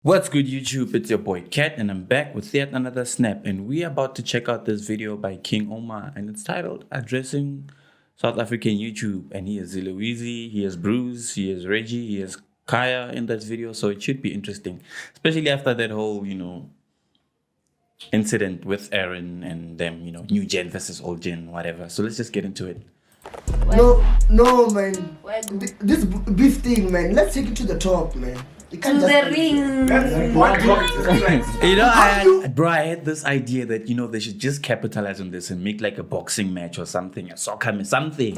What's good, YouTube? It's your boy Kat, and I'm back with yet another snap. And we're about to check out this video by King Omar, and it's titled Addressing South African YouTube. And he has Zilowizi, he has Bruce, he has Reggie, he has Kaya in that video, so it should be interesting, especially after that whole, incident with Aaron and them, new gen versus old gen, whatever. So let's just get into it. No, man. This beef thing, man. Let's take it to the top, man. To the ring. I had this idea that they should just capitalize on this and make like a boxing match or something, a soccer match, something.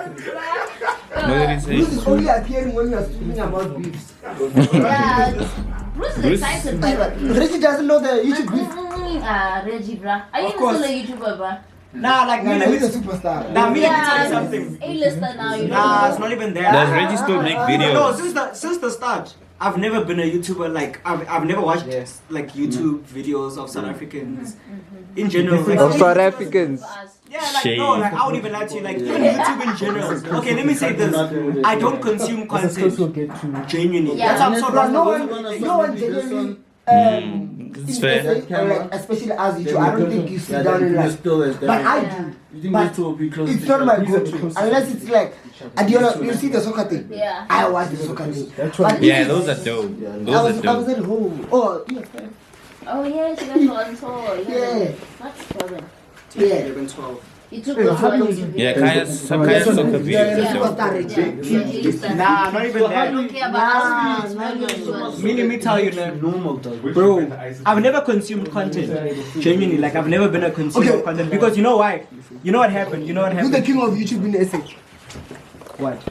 What did he say? Bruce is only appearing when we are speaking about beefs. Bruce is excited by that. Reggie doesn't know the YouTube beef. Reggie, bruh. Are you still a YouTuber, bruh? Nah, he's a superstar. Nah, me, let me tell you something. A-lister now, you know. Nah, it's not even there. Does Reggie still make videos? No, since the start, I've never been a YouTuber. Like, I've never watched like YouTube videos of South Africans in general. Like, Of South Africans. yeah, like no, like I won't even lie to you. Like even YouTube in general. Okay, let me say this: I don't consume content genuinely. Yeah. That's how I'm No one genuinely. It's fair. Especially as YouTube, I don't think you sit down and like. But I do. But it's not my go-to unless it's like. And you see the soccer thing? Yeah. I watch the soccer thing. But Yeah, if those it's- are dope. I was at home. Oh, yeah. Oh, yeah, she went on tour. Yeah. What's the problem? Yeah. 11-12. You took her to a YouTube Yeah, video. Kaya's soccer videos. Yeah. are dope. Superstar Reggie. Yeah, A-lister. Nah, not even I that. don't care about us. Let me tell you now, bro. I've never consumed content genuinely. Like I've never been a consumer of content because you know why? You know what happened? Who's the king of YouTube in SA? What?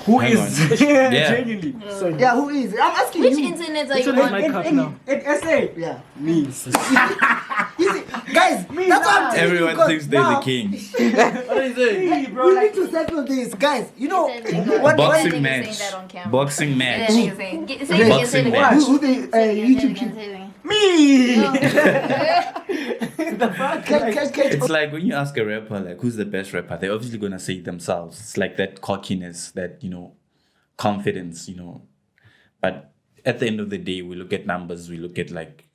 Who Hang is on. genuinely? Yeah, who is? I'm asking Which you. internet are you on? In SA? Yeah. Me. You see, guys, that's what I'm telling you, Everyone because thinks they're the now king. Me, bro. We Like, need to settle this, guys. You know What- what? Boxing Saying match. that on camera. Boxing match. Say it again, say it Boxing again. match. Who the YouTube king? me. It's like when you ask a rapper, like, who's the best rapper, they're obviously going to say themselves. It's like that cockiness, that, confidence, But at the end of the day, we look at numbers, we look at like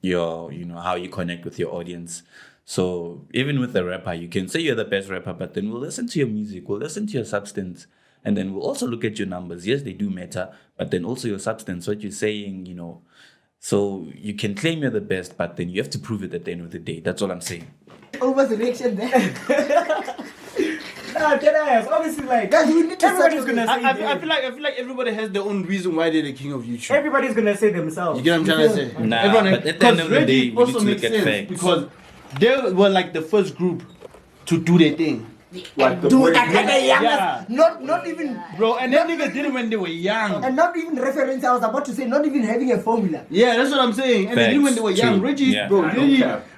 your, how you connect with your audience. So even with the rapper, you can say you're the best rapper, but then we'll listen to your music, we'll listen to your substance, and then we'll also look at your numbers. Yes, they do matter, but then also your substance, what you're saying, So you can claim you're the best, but then you have to prove it at the end of the day. That's all I'm saying. Over the reaction there. Nah, dead ass. Obviously, like Guys, we need to everybody's settle gonna this. say. I feel like everybody has their own reason why they're the king of YouTube. Everybody's gonna say themselves. You get what I'm trying to say? Nah, Everyone, but at the end of the day, Reddit we need also to makes look at sense facts. because they were like the first group to do their thing. Dude, I can't the youngest. Yeah. Not even. Bro, and then niggas did it when they were young. And not even reference. I was about to say, not even having a formula. Yeah, that's what I'm saying. And they did it when they were Facts. young. True. Reggie, Yeah. bro,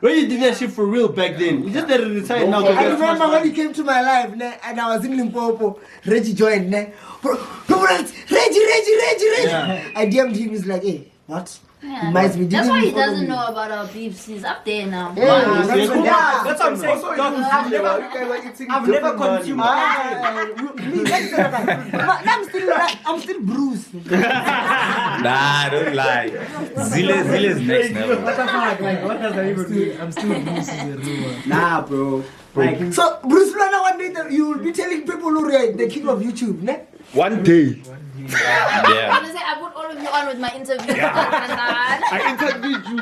Reggie did that shit for real back then. He just let it retire now. I remember when he came to my life, ne, and I was in Limpopo. Reggie joined, ne. Bro, Reggie. Yeah. I DM'd him. He's like, hey, what? Yeah. He might be That's why he follow doesn't me. know about our beefs. He's up there now. Yeah, Wow. that's what- yeah. That's what I'm saying. Dog, I've never consumed. I'm still Bruce. Nah, don't lie. Zile's next level. What the fuck? Like, what does that even mean? I'm still Bruce is a real one. Nah, bro. Like, So Bruce Lana, one day you will be telling people who are the king of YouTube, ne? One day. I'm Yeah. gonna say I put all of you on with my interview. I interviewed you.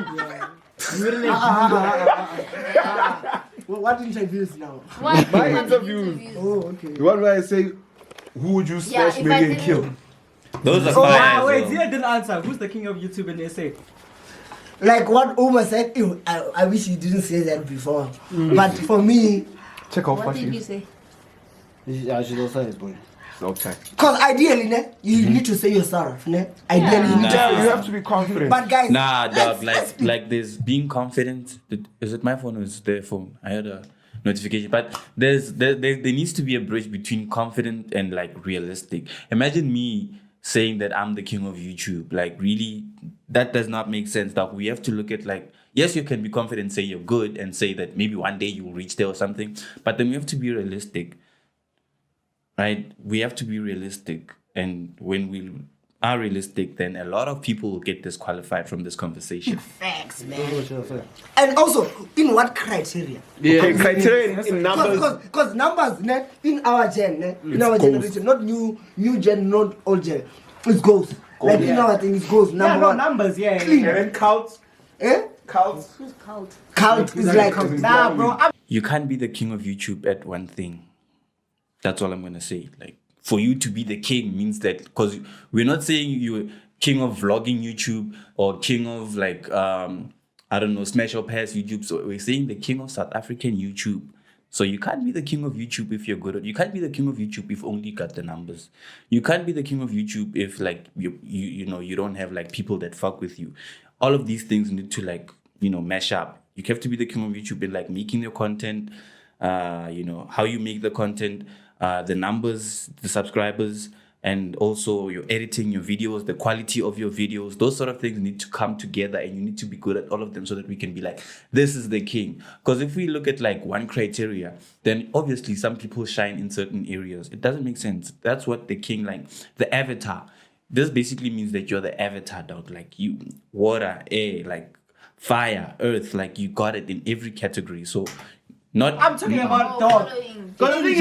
What interviews now? What? My Public interviews. Oh, okay. The one where I say, who would you Yeah, smash, if I marry, and didn't- kill? Those are oh, fire. wait, as well. Zia didn't answer. Who's the king of YouTube in SA? Like what Oma said, ew, I wish you didn't say that before. But for me, Check off What did you say? Yeah, she's also his boy. Okay. because ideally, ne, you need to say yourself, ne? Ideally, you need to Nah. say You yourself. have to be confident. But guys, Nah, dog, let's be- like there's being confident. Is it my phone or is it their phone? I had a notification. But there needs to be a bridge between confident and like realistic. Imagine me saying that I'm the king of YouTube. Like really, that does not make sense. Dog. We have to look at like yes, you can be confident, say you're good, and say that maybe one day you will reach there or something. But then we have to be realistic, right? We have to be realistic, and when we are realistic, then a lot of people will get disqualified from this conversation. Facts, man. And also, in what criteria? Okay, criteria in numbers. Because numbers, ne, in our gen, ne, in our generation, not new gen, not old gen, it goes. Like in our thing, it goes. Number one. Numbers, yeah. Clean. And then counts. Eh? Counts. Who's cult? Count is like, Nah, bro. You can't be the king of YouTube at one thing. That's all I'm gonna say. Like, for you to be the king means that, because we're not saying you're king of vlogging YouTube or king of like I don't know, smash or pass YouTube. So we're saying the king of South African YouTube. So you can't be the king of YouTube if you're good at. You can't be the king of YouTube if only you got the numbers. You can't be the king of YouTube if like you know you don't have like people that fuck with you. All of these things need to like mash up. You have to be the king of YouTube in like making your content. How you make the content, the numbers, the subscribers, and also your editing, your videos, the quality of your videos. Those sort of things need to come together, and you need to be good at all of them so that we can be like, this is the king. Because if we look at like one criteria, then obviously some people shine in certain areas. It doesn't make sense. That's what the king, like the avatar. This basically means that you're the avatar, dog. Like you, water, air, like fire, earth, like you got it in every category. So I'm talking about dog. Because the thing is,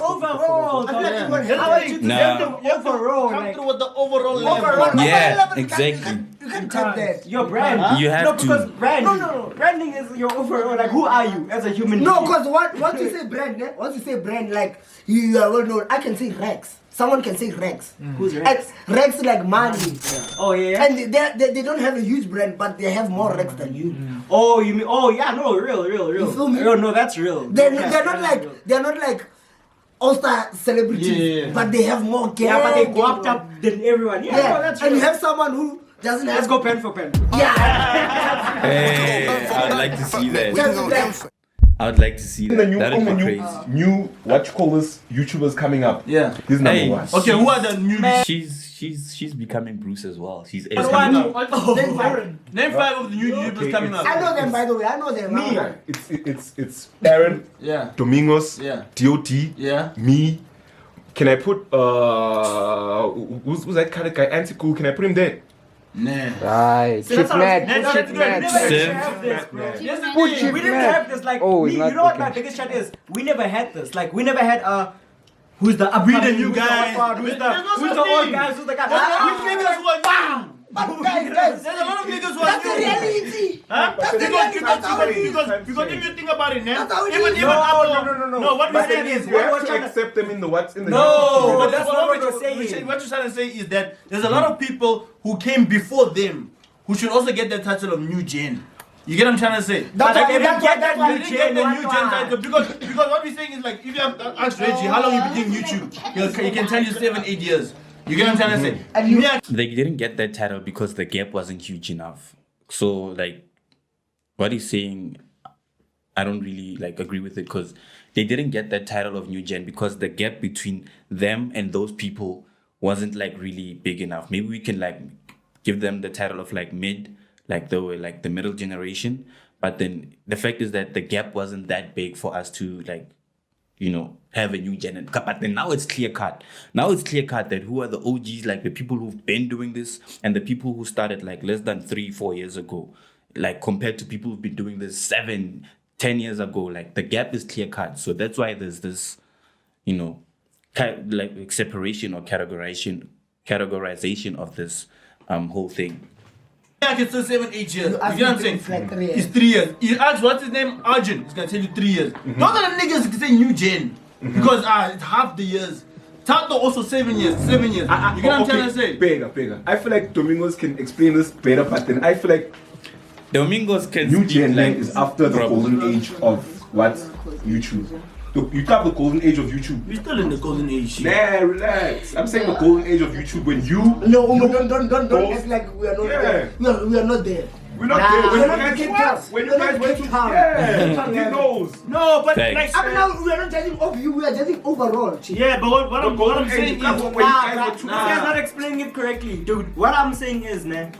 overall, dog. I want you to tell them overall. Come Like, through with the overall level. Yeah, exactly. You can take that. your brand. You have no, to. because branding. No. Branding is your overall. Like, who are you as a human No, being? because once you say brand, ne, once you say brand, like you are well known. I can say Rex. Someone can say Rex. Who's Rex? Rex like money. Oh, yeah. And they don't have a huge brand, but they have more Rex than you. Oh, you mean? Oh, yeah. No, real. You feel me? No, that's real. They're Yeah, not like all-star celebrities, but they have more game. Yeah, but they go up than everyone. Yeah, no, that's and real. you have someone who doesn't have. Let's go pen for pen. Yeah. Hey, I would like to see that. Just like, I would like to see In that. the new, That would be new, crazy. new, what you call this, YouTubers coming up. Yeah. He's number Hey. one. Okay, who are the new? She's becoming Bruce as well. She's Name 5 of the new YouTubers coming up. I know them, by the way. I know them. Me. It's Aaron, Yeah. Domingos, Yeah. DOT, Yeah. me. Can I put who's that kind of guy? Anti-cool. Can I put him there? Nah. Right. Chief Matt. Chief Matt. We didn't have this. Like, Oh, it's you not know what my okay. biggest chat is? We never had this. Like, we never had who's the We the upcoming, new who's the guys. upcoming, who's the There's no old such guys, thing. who's the guy. There's niggas who are bam. But guys, There's a lot of niggas who that's the are new. reality. Huh? That's the reality. That's how it is. Because if you think about it, That's how it even is. no, what we're But saying is you have to accept them in the what's in the No, but that's not what you're saying. What you're trying to say is that there's a lot of people who came before them who should also get the title of new gen. You get what I'm trying to say? That's Like, why- if that's you why- get that's that why new we gen, get the the new one. gen title, because what we're saying is like, if you have asked Reggie how long you been doing YouTube, he can tell you 7-8 years. You get what I'm trying to say? And you- Yeah. They didn't get that title because the gap wasn't huge enough. So like, what he's saying, I don't really like agree with it, because they didn't get that title of new gen because the gap between them and those people wasn't like really big enough. Maybe we can like give them the title of like mid, like the middle generation. But then the fact is that the gap wasn't that big for us to like, have a new gen. But then now it's clear cut. Now it's clear cut that who are the OGs, like the people who've been doing this and the people who started like less than 3-4 years ago, like compared to people who've been doing this 7-10 years ago. Like the gap is clear cut. So that's why there's this, like separation or categorization of this whole thing. I can still 7-8 years. You get ask what I'm me saying? it's like 3 years. It's 3 years. You ask what's his name? Arjun. He's gonna tell you 3 years. Those are the niggas who can say new gen. Because it's half the years. Tato also 7 years. 7 years. You get what I'm trying to say? Bigger. I feel like Domingos can explain this better, but then I feel like Domingos can new speak gen like is after the golden age of what YouTube. You have the golden age of YouTube. We're still in the golden age. Nah, relax. I'm saying the golden age of YouTube when you. No, don't act like we are not Yeah. there. No, we are not there. We're not Nah, there. we're not Cape Town. When you We're guys not went Cape to Town. yeah, he knows. No, but Thanks. like, I mean, now we are not judging of you. We are judging overall. Chief. yeah, but what I'm saying is, when you guys were This too guy's not explaining it correctly, dude. What I'm saying is, right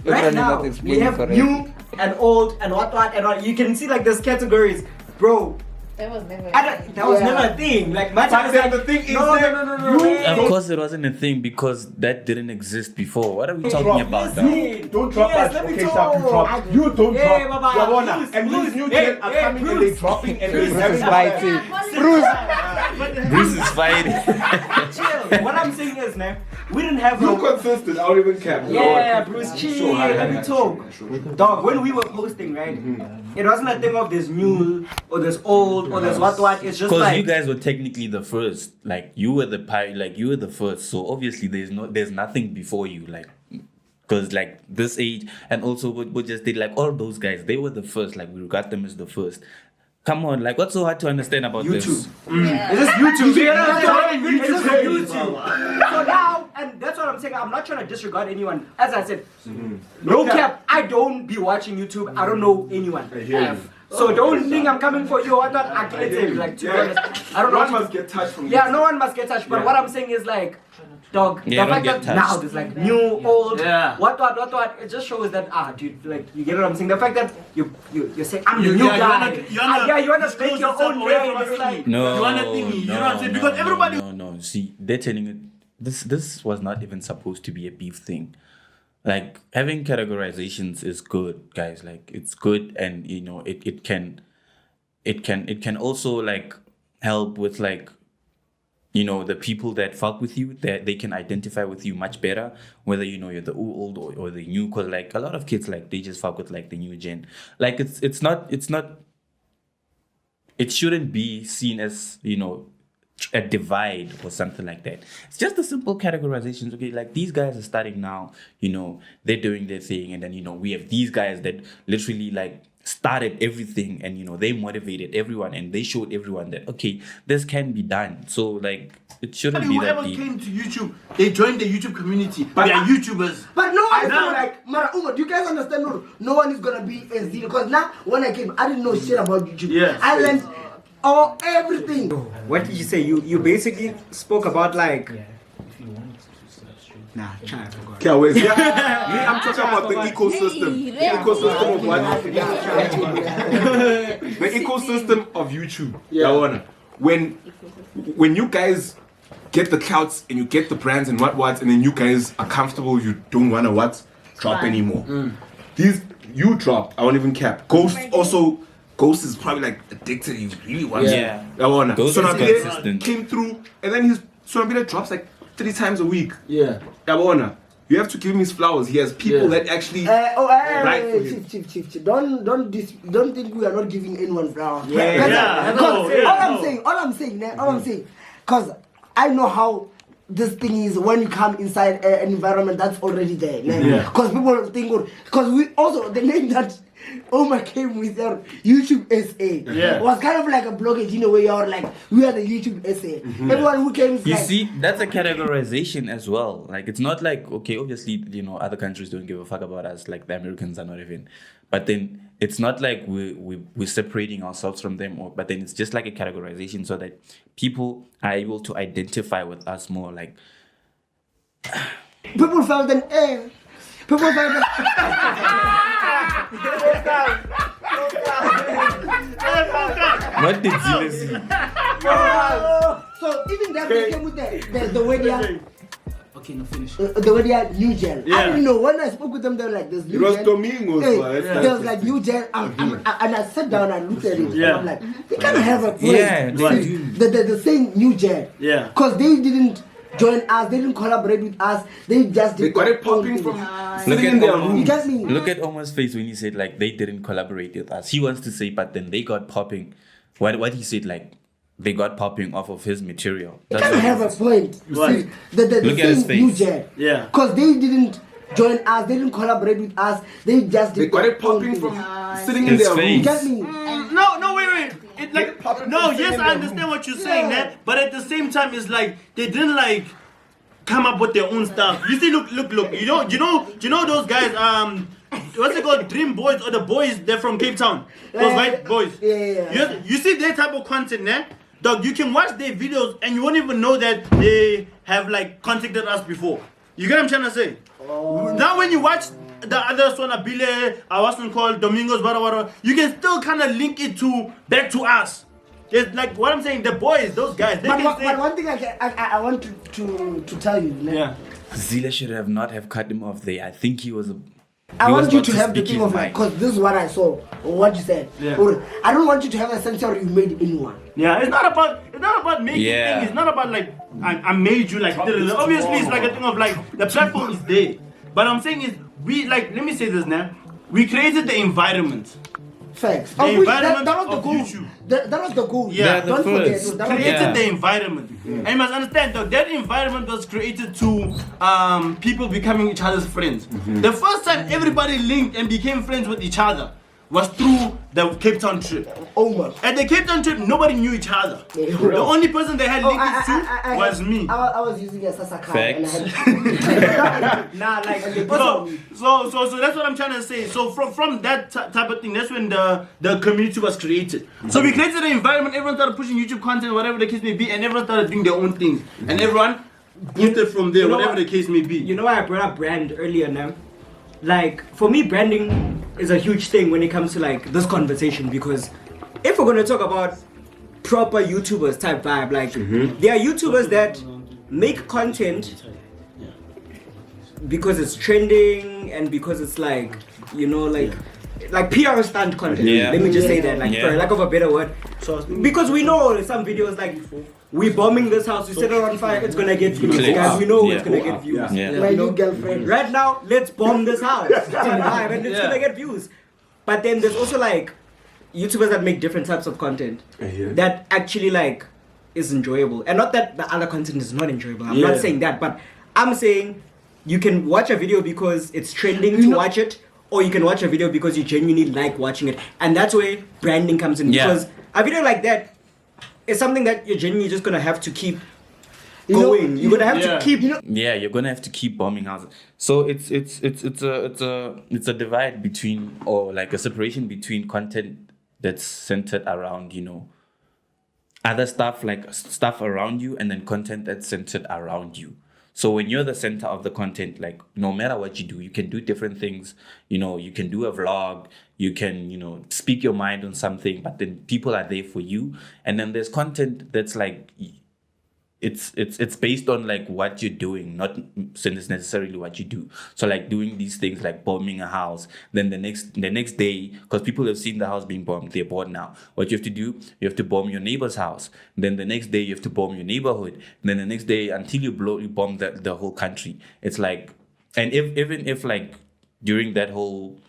Literally now not we explaining have correctly. new and old and what and what. You can see like there's categories, bro. That was never. That was never a thing. Like my time is then like the thing is no, that no. Of course, it wasn't a thing because that didn't exist before. What are we talking about now? Don't drop Yes, us. let me Okay, talk. stop. You drop. You don't Hey, drop. Baba, Yabona. Bruce, And Bruce, these new hey, gen are hey, coming and Bruce. they dropping and they Bruce having is fighting. Bruce is fighting. Chill. What I'm saying is, man, we didn't have You no. consistent. I don't even care. Yeah, Bruce, chill. Let me talk. Dog, when we were posting, right, it wasn't a thing of this new or this old or this what. It's just Because like you guys were technically the first. Like you were the you were the first. So obviously there's nothing before you. Like because like this age and also we just did like all those guys. They were the first. Like we regard them as the first. Come on, like what's so hard to understand about YouTube. this? Yeah. It's just YouTube. YouTube. It's just YouTube. So now, and that's what I'm saying. I'm not trying to disregard anyone. As I said, no cap. I don't be watching YouTube. I don't know anyone. So don't think I'm coming for you. I thought I get it. Like to be honest, I don't know. One must get touched from Yeah, no one must get touched. But what I'm saying is like, dog, Yeah, the don't fact get that now touched. there's like new, old, Yeah. what, it just shows that dude, like you get what I'm saying. The fact that you're saying I'm the You- new yeah, you guy. wanna- you wanna Yeah, you wanna disclose make your yourself own away lane. from It's us. like No, You wanna think me, you know what I'm saying? no, Because everybody- No. See, they're telling it. This was not even supposed to be a beef thing. Like having categorizations is good, guys. Like it's good, and you know it can also like help with like you know the people that fuck with you, that they can identify with you much better, whether you know you're the old or the new. Cause like a lot of kids like they just fuck with like the new gen. Like it's not it shouldn't be seen as you know a divide or something like that. It's just the simple categorizations. Okay, like these guys are starting now, you know, they're doing their thing, and then you know we have these guys that literally like started everything, and you know they motivated everyone and they showed everyone that okay, this can be done. So like it shouldn't be that whoever deep. came to YouTube, they joined the YouTube community. They are YouTubers. But no one is Now- gonna like Mara. Do you guys understand? No one is gonna be as deep because now when I came, I didn't know shit about YouTube. Yes. I learned all everything. what did you say? You basically spoke about like. Nah, try I forgot. Okay, wait. Yeah, I'm talking about the ecosystem. Hey, The ecosystem of what? Hey. The ecosystem of YouTube. Yeah. When you guys get the clouts and you get the brands and what, and then you guys are comfortable, you don't wanna drop anymore. These you dropped. I won't even cap. Ghost is probably like addicted. He really wants. Yeah. So Ghost is now consistent. came through, and then he's Sonabila drops like 3 times a week. Yeah. Yabona, you have to give him his flowers. He has people that actually. Right for him. Chief. Don't think we are not giving anyone flowers. Yeah, Because no, all I'm saying, because I know how this thing is when you come inside an environment that's already there. Because people think, because we also the name that Omar came with YouTube SA was kind of like a blockage in a way. You're like, we are the YouTube SA. Everyone who came is You like, see, that's a categorization as well. Like, it's not like, okay, obviously, you know, other countries don't give a fuck about us. Like, the Americans are not even. But then it's not like we're separating ourselves from them. But then it's just like a categorization so that people are able to identify with us more. Like, people felt that, people felt that. what did Zila see? So even that they came with the word Okay, no, finish. the word new gel. I didn't know when I spoke with them. They were like, "There's new It was gel." Domingos. There was like new gel, and I sat down and looked at it. And I'm like, they kind of have a point. Yeah, they do. The same new gel. Yeah. Because they didn't join us. They didn't collaborate with us. They just They did got their it popping own from thing. sitting in their room. You get me? Look at Omar's face when he said, like, they didn't collaborate with us. He wants to say, but then they got popping. What he said, like, they got popping off of his material. They That's kind of what have he a said. point. Right. The Look at his same new face. gel. Yeah. Because they didn't join us. They didn't collaborate with us. They just did They got their it own popping thing. from sitting in His their face. You room. get me? No, wait. It like popping no, from yes, sitting I in understand their what you're saying, Yeah. man. But at the same time, it's like they didn't come up with their own stuff. You see, look. You know those guys. what's it called? Dream Boys or the boys, they're from Cape Town. Those white boys. Yeah. You see their type of content, né? Dog, you can watch their videos and you won't even know that they have like contacted us before. You get what I'm trying to say? Now when you watch the other Sonabile, what's called Domingos, whatever, you can still kind of link it back to us. It's like what I'm saying, the boys, those guys. They But can say, one thing I want to tell you. yeah. Zila should have not have cut him off there. I think he was. I he was want you about to have the speak thing his of like, mind. because this is what I saw, or what you said. Yeah. Or I don't want you to have a sense of you made anyone. Yeah, it's not about making Yeah. things. It's not about like I made you like. Obviously, it's like a thing of like the platform is there. But I'm saying is we like. Let me say this now. We created the environment. Facts. The Of which that environment was the of goal. YouTube. That was the goal. Yeah, the Don't forget. first. That was Created Yeah. the environment, and you must understand that environment was created to people becoming each other's friends. The first time everybody linked and became friends with each other was through the Cape Town trip. Omar. At the Cape Town trip, nobody knew each other. Yeah. The only person they had Oh, linked to was me. I was using a Sasa card and I Facts. had Nah, like So that's what I'm trying to say. So from that type of thing, that's when the community was created. So we created an environment. Everyone started pushing YouTube content, whatever the case may be, and everyone started doing their own things. And everyone boosted from there, You know whatever what? the case may be. You know why I brought up brand earlier now? Like, for me, branding is a huge thing when it comes to like this conversation, because if we're gonna talk about proper YouTubers type vibe, like there are YouTubers that make content because it's trending and because it's like, you know, like PR stunt content. Yeah. Let me just say that, like Yeah. for lack of a better word. Because we know some videos like we bombing this house, we set it on fire, it's gonna get views. Clicks. Guys, we know it's Yeah. gonna get views. Yeah. my new girlfriend. Right now, let's bomb this house. It's on live and it's gonna get views. But then there's also like YouTubers that make different types of content that actually like is enjoyable. And not that the other content is not enjoyable. I'm not saying that, but I'm saying you can watch a video because it's trending to watch it, or you can watch a video because you genuinely like watching it. And that's where branding comes in. Yeah. Because a video like that is something that you're genuinely just gonna have to keep You know, going. You're gonna have Yeah. to keep Yeah, you're gonna have to keep bombing houses. So it's a divide between, or like a separation between content that's centered around, you know, other stuff, like stuff around you, and then content that's centered around you. So when you're the center of the content, like no matter what you do, you can do different things. You know, you can do a vlog, you can, you know, speak your mind on something, but then people are there for you. And then there's content that's like, it's based on like what you're doing, not necessarily what you do. So like doing these things like bombing a house, then the next day, because people have seen the house being bombed, they're bored now. What you have to do, you have to bomb your neighbor's house. Then the next day you have to bomb your neighborhood. And then the next day until you bomb the whole country. It's like, and even if like during that whole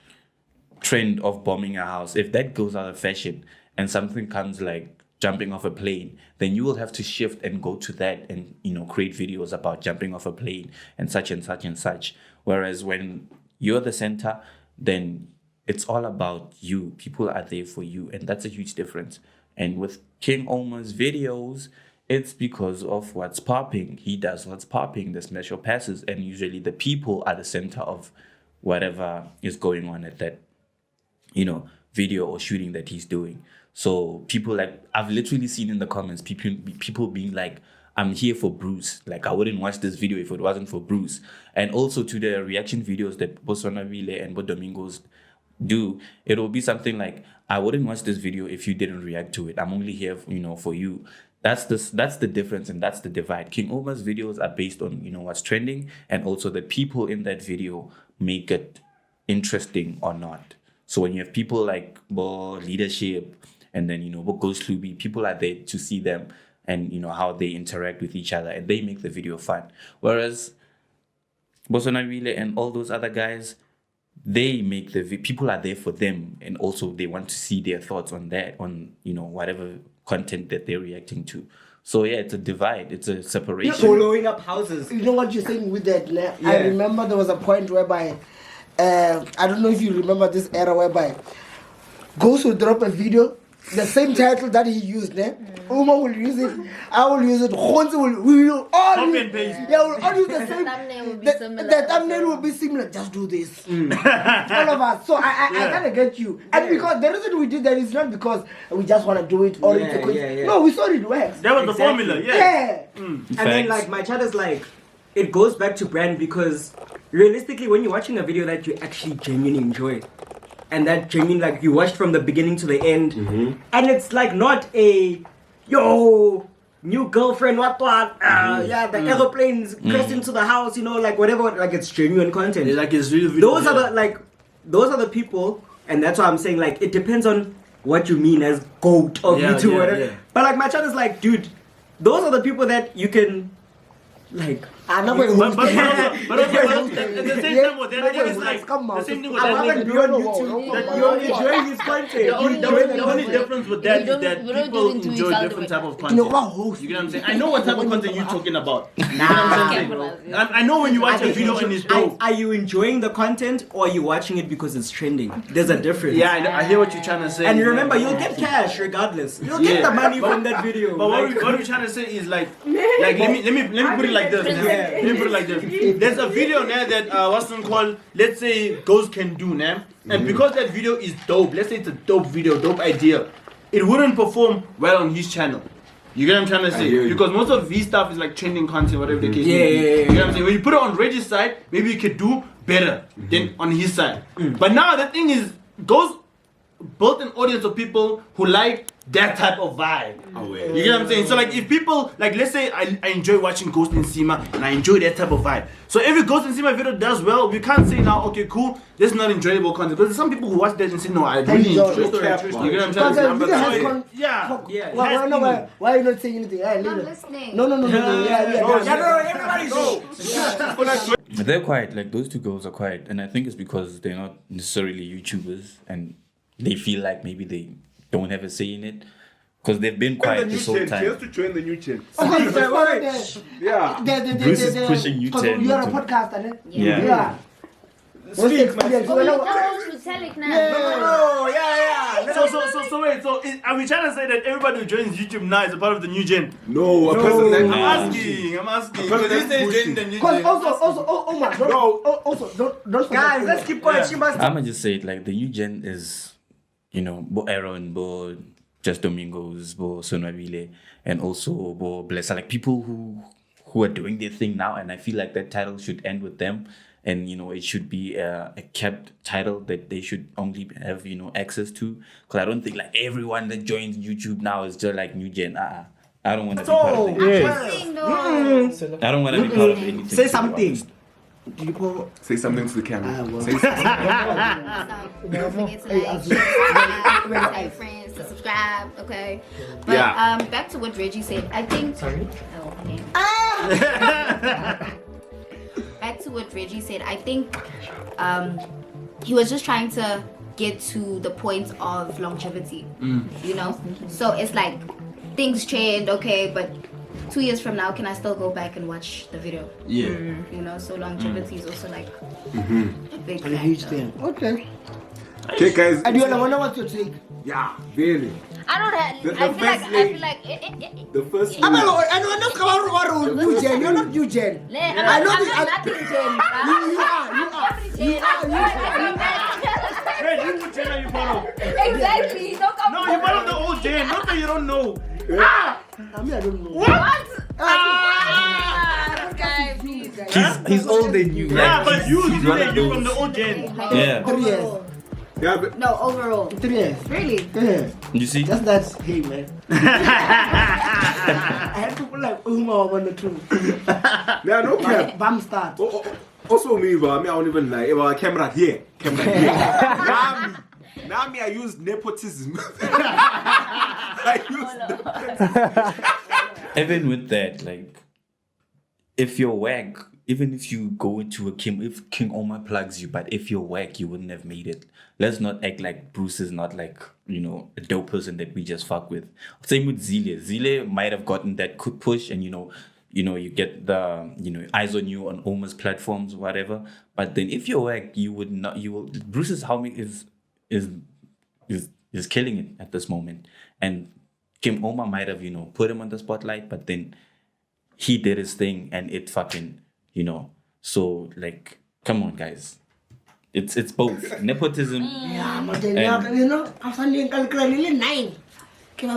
trend of bombing a house, if that goes out of fashion and something comes like jumping off a plane, then you will have to shift and go to that and, you know, create videos about jumping off a plane and such and such and such. Whereas when you're the center, then it's all about you. People are there for you, and that's a huge difference. And with King Omar's videos, it's because of what's popping. He does what's popping, the special passes, and usually the people are the center of whatever is going on at that, you know, video or shooting that he's doing. So people like, I've literally seen in the comments people being like, I'm here for Bruce. Like, I wouldn't watch this video if it wasn't for Bruce. And also to the reaction videos that Bosonavile and Bodomingos do, it will be something like, I wouldn't watch this video if you didn't react to it. I'm only here, you know, for you. That's the difference, and that's the divide. King Omar's videos are based on, you know, what's trending, and also the people in that video make it interesting or not. So when you have people like leadership, and then, you know, what goes through, people are there to see them and, you know, how they interact with each other, and they make the video fun. Whereas Bosonavile and all those other guys, they make people are there for them, and also they want to see their thoughts on that, on, you know, whatever content that they're reacting to. So yeah, it's a divide, it's a separation. following up houses. You know what you're saying with that? Nah? Yeah. I remember there was a point whereby, I don't know if you remember this era whereby Ghost would drop a video the same title that he used, ne? Uma will use it, I will use it, Khonzi we will all Copy use, and paste. yeah, we'll all use the same. thumbnail will be The similar. thumbnail will be similar. Just do this. All of us. So I kind of get you. And because the reason we did that is not because we just want to do it or it's a coincidence. No, we saw it works. That was the Exactly. formula, yeah. Yeah. And then Facts. like my chat is like, it goes back to brand because realistically, when you're watching a video that you actually genuinely enjoy, and that genuine like you watched from the beginning to the end, and it's like not a yo new girlfriend what yeah the aeroplanes crashed into the house, you know, like whatever, like it's genuine content. It's like it's real video. Those are the those are the people, and that's why I'm saying like it depends on what you mean as GOAT of Yeah, YouTube, yeah, whatever. yeah. But like my chat is like, dude, those are the people that you can like. I'm not going to But also, at the same time, what they're doing is like the same thing with I that. haven't been on YouTube. That you're enjoying his content. The only difference with that We is don't- that we don't people do it to enjoy each other, different but- type of You know content. what host? You get what I'm saying? I know what type of content you're talking about. You know what Nah, I'm saying? I know when you watch a video and it's dope. Are you enjoying the content or are you watching it because it's trending? There's a difference. Yeah, I hear what you're trying to say. And remember, you'll get cash regardless. You'll get the money from that video. But Like, what we're trying to say is like let me put it like this. Let me put it like this. There's a video now that what's it called? Let's say Ghost can do now, and because that video is dope. Let's say it's a dope video, dope idea. It wouldn't perform well on his channel. You get what I'm trying to say? hear you. Because most of his stuff is like trending content, whatever the case Yeah, may be. yeah, yeah, You get what I'm saying? When you put it on Reggie's side, maybe you could do better than on his side. But now the thing is, Ghost built an audience of people who like that type of vibe. You get what I'm saying? So like if people like let's say I enjoy watching Ghost and Sima and I enjoy that type of vibe. So every Ghost and Sima video does well, we can't say now, okay, cool, this is not enjoyable content. Because there's some people who watch that and say, no, I really Enjoy. enjoy it. You get what I'm trying to say? Because the video has So, yeah. Yeah. Why, It has no, meaning. why are you not saying anything? Hey, leave I'm it. listening. No. Yeah. Everybody go. They're quiet. Like those two girls are quiet, and I think it's because they're not necessarily YouTubers, and they feel like maybe they don't have a say in it, because they've been quiet this whole He has time. to join the new chain. Yeah. Yeah. Bruce is pushing you to You're a YouTube. podcaster, ne? Yeah. Yeah. What's the experience? Oh, you Well, know to tell it now. Oh, yeah. So wait, are we trying to say that everybody who joins YouTube now is a part of the new gen? No, a person that I'm asking. Because Because this you is say gen the new Because gen. oh my, don't forget. Guys, let's keep quiet. She must. I'ma just say it like the new gen is, Bo Aaron, Bo Just Domingos, Bo Sonabile, and also Bo Blessa, like people who are doing their thing now, and I feel like that title should end with them, and it should be a kept title that they should only have access to, because I don't think like everyone that joins YouTube now is just like new gen. I don't want to be part of it. Interesting, though. I don't want to be part of anything. Say to be something. honest. Say something to the camera. well. Say something. Don't forget to like, share, tell your friends to subscribe, okay? But Yeah. back to what Reggie said. I think. Sorry. Oh, okay. Back to what Reggie said. I think he was just trying to get to the point of longevity. So it's like things change, okay, but 2 years from now, can I still go back and watch the video? Yeah. So longevity is also like a big A huge factor. thing. Okay. Okay, guys. And you wanna what's your take? Yeah, really. I don't have. The I feel like. first I lady- feel like. The first I don't know about you, Jen. You're not you, Jen. I'm know not this- nothing, Jen. You are. Hey, you gen are you part of? Exactly. Don't come. No, you're part of the old gen. Not that you don't know. I mean, I don't know. What? This guy, please. He's older than you. Yeah, like, but he's you one of you're from those- the old gen. Yeah. 3 years. Yeah, but No, overall. 3 years. Really? Yeah. You see? That's hey man. I had people like Uma on the truth. yeah, no cap. Bam start. Also me, but I don't even lie. Well, camera here. Now me, I use nepotism. I use Even with that, like, if you're whack, even if you go into if King Omar plugs you, but if you're whack, you wouldn't have made it. Let's not act like Bruce is not like, a dope person that we just fuck with. Same with Zile. Zile might have gotten that quick push and, you get the, eyes on you on Omar's platforms, whatever. But then if you're whack, you would not, Bruce's homie is is killing it at this moment. And Kim Oma might have, put him on the spotlight, but then he did his thing and it fucking, so like, come on, guys. It's both nepotism. Yeah, but then I'm sending calculating 9. Yeah,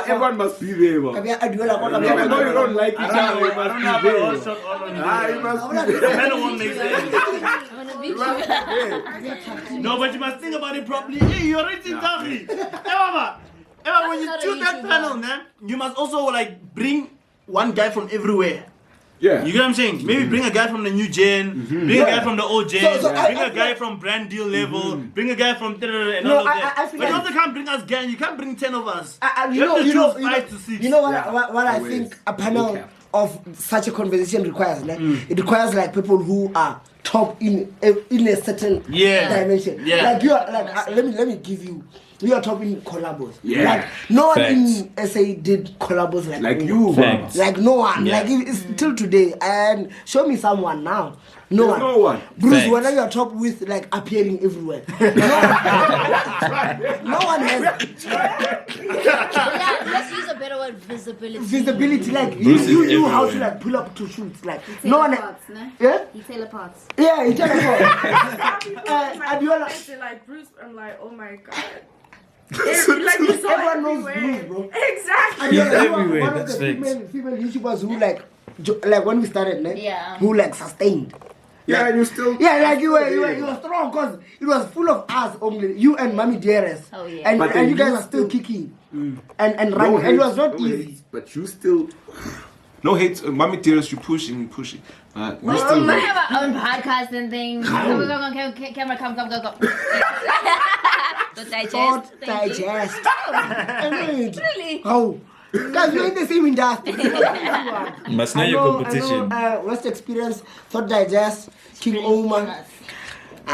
everyone must be there, bro. Even though you don't like each other, you must be there. You must be there. The panel won't make sense. No, but you must think about it properly. Hey, you're rating Tari. Emma, when you choose that panel, man, you must also like bring one guy from everywhere. Yeah. You get what I'm saying? Maybe bring a guy from the new gen, bring a guy from the old gen, bring a guy from brand deal level, bring a guy from and all of that. But you also can't bring us gang. You can't bring 10 of us. You know what I think a panel of such a conversation requires. It requires like people who are top in a certain dimension. Yeah. Like you are like let me give you. We are top in collabos. Yeah. Like no one Facts. in SA did collabos like you, Facts. Like no one. Yeah. Like it's till today. And show me someone now. No There's no one. Bruce, Facts. whether you're top with like appearing everywhere. No one has Let's use a better word, visibility. visibility. Like Bruce you is knew how to everywhere. like pull up to shoots. Like He no one. teleports, no? Yeah. He teleports. Yeah, he teleports. Adiola. I say like Bruce, I'm like, oh my god. Like you saw Everyone knows everywhere. Bruce, bro. Exactly. Adiola, He's you are everywhere, one of that's the facts. female YouTubers who like when we started, Yeah. who like sustained. Yeah, and you still. Yeah, like you were strong because it was full of us only. You and Mommy Dearest. Oh, yeah. And, But and you then guys you are still still- kicking. And running. And it was not easy. Hate, but you still. No hate, Mommy Dearest, you pushing. You We still. have our own podcast and things. Come, camera, come. Don't digest. Don't Thank you. digest. Really? How? Guys, you're in the same industry. You must know your competition. I know, West Experience, Thought Digest, King Oma.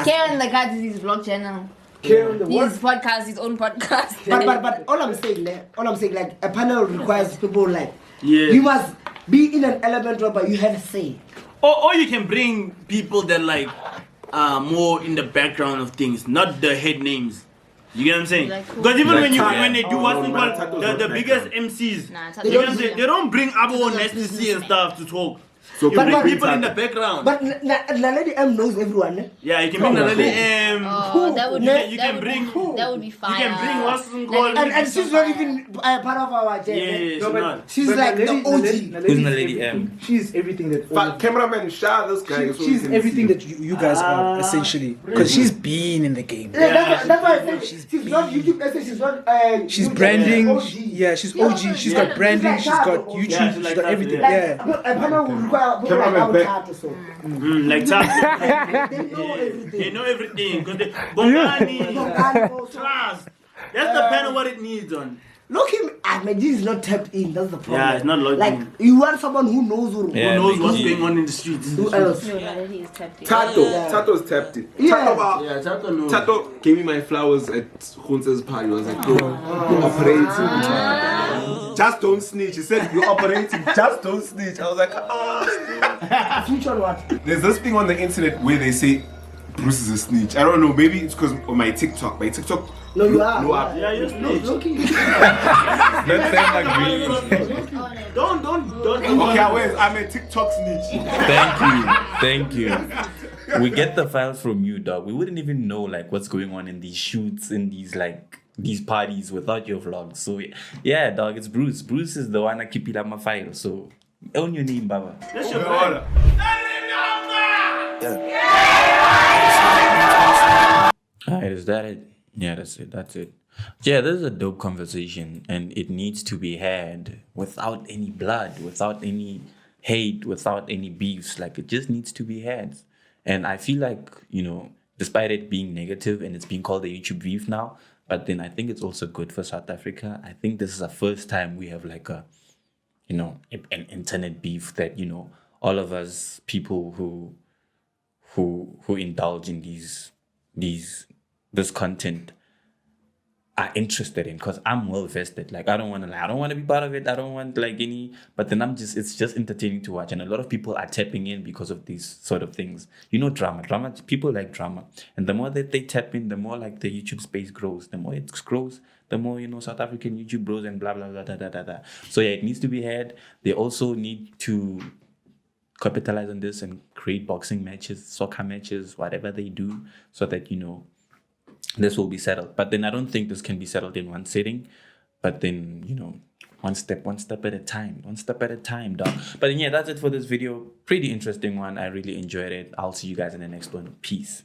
Karen the Katsi is his vlog channel. Karen the His podcast, his own podcast. But all I'm saying, like a panel requires people like Yeah. you must be in an element where you have a say. Or you can bring people that like are more in the background of things, not the head names. You get what I'm saying? Like who? Because even Like when they do what's no, called Tato's the not biggest background. MCs, Nah, you get what I'm saying? They don't bring Abo and STC and stuff to talk. So You bring but- people in the background. But Lady M knows everyone. Yeah, you can bring Nalali Oh, that would be, you can bring that would be fire. you can bring what's called And she's not even part of our yeah, agenda. she's not. She's like the OG. Who's the lady M? She's everything that. But cameraman, Shah, this guy. is She's everything that you guys are essentially, because she's been in the game. Yeah, that's why I said she's not YouTube. She's not. She's YouTube, branding. OG. Yeah, she's OG. She's got branding. She's got YouTube. Yeah, she's She's like got that, everything. yeah. Yeah. A panel will require people like Cameraman our chat or so. Like that. They know everything. They know everything. Because they Bongani, And also- trust. That's the panel what it needs on. Look him, Ahmed is not tapped in. That's the problem. Yeah, it's not logged like in. you want someone who knows who Yeah. Who knows what's Biggie. going on in the streets? who else. No, he is tapped in. Tato's tapped it. Yeah. Yeah, Tato knows. Tato gave me my flowers at Hunter's party. I was like, yo, you're operating. Just don't snitch. He said, you're operating. Just don't snitch. I was like, oh. Future what? There's this thing on the internet where they say Bruce is a snitch. I don't know. Maybe it's because of my TikTok. My TikTok. No, you are. No up. Yeah, you're snitch. Look him. That sounds like really. Don't. Okay, I'm a TikTok snitch. Thank you. We get the files from you, dog. We wouldn't even know like what's going on in these shoots, in these parties without your vlogs. So yeah, dog, it's Bruce. Bruce is the one that keep it on my file. So own your name, Baba. That's your Hold vibe. Alright, is that it? Yeah, that's it. Yeah, this is a dope conversation and it needs to be had without any blood, without any hate, without any beefs. Like it just needs to be had. And I feel like, despite it being negative and it's being called a YouTube beef now, but then I think it's also good for South Africa. I think this is the first time we have like an internet beef that, all of us people who indulge in this content are interested in, because I'm well vested. Like I don't want to be part of it. I don't want like any, but then it's just entertaining to watch. And a lot of people are tapping in because of these sort of things. You know, drama, people like drama. And the more that they tap in, the more like the YouTube space grows. The more it grows, the more, you know, South African YouTube grows and blah, blah, blah, da, da, da, da. So yeah, it needs to be had. They also need to capitalize on this and create boxing matches, soccer matches, whatever they do, so that, you know, this will be settled. But then I don't think this can be settled in one sitting. But then, you know, one step at a time, dog. But then, yeah, that's it for this video. Pretty interesting one. I really enjoyed it. I'll see you guys in the next one. Peace.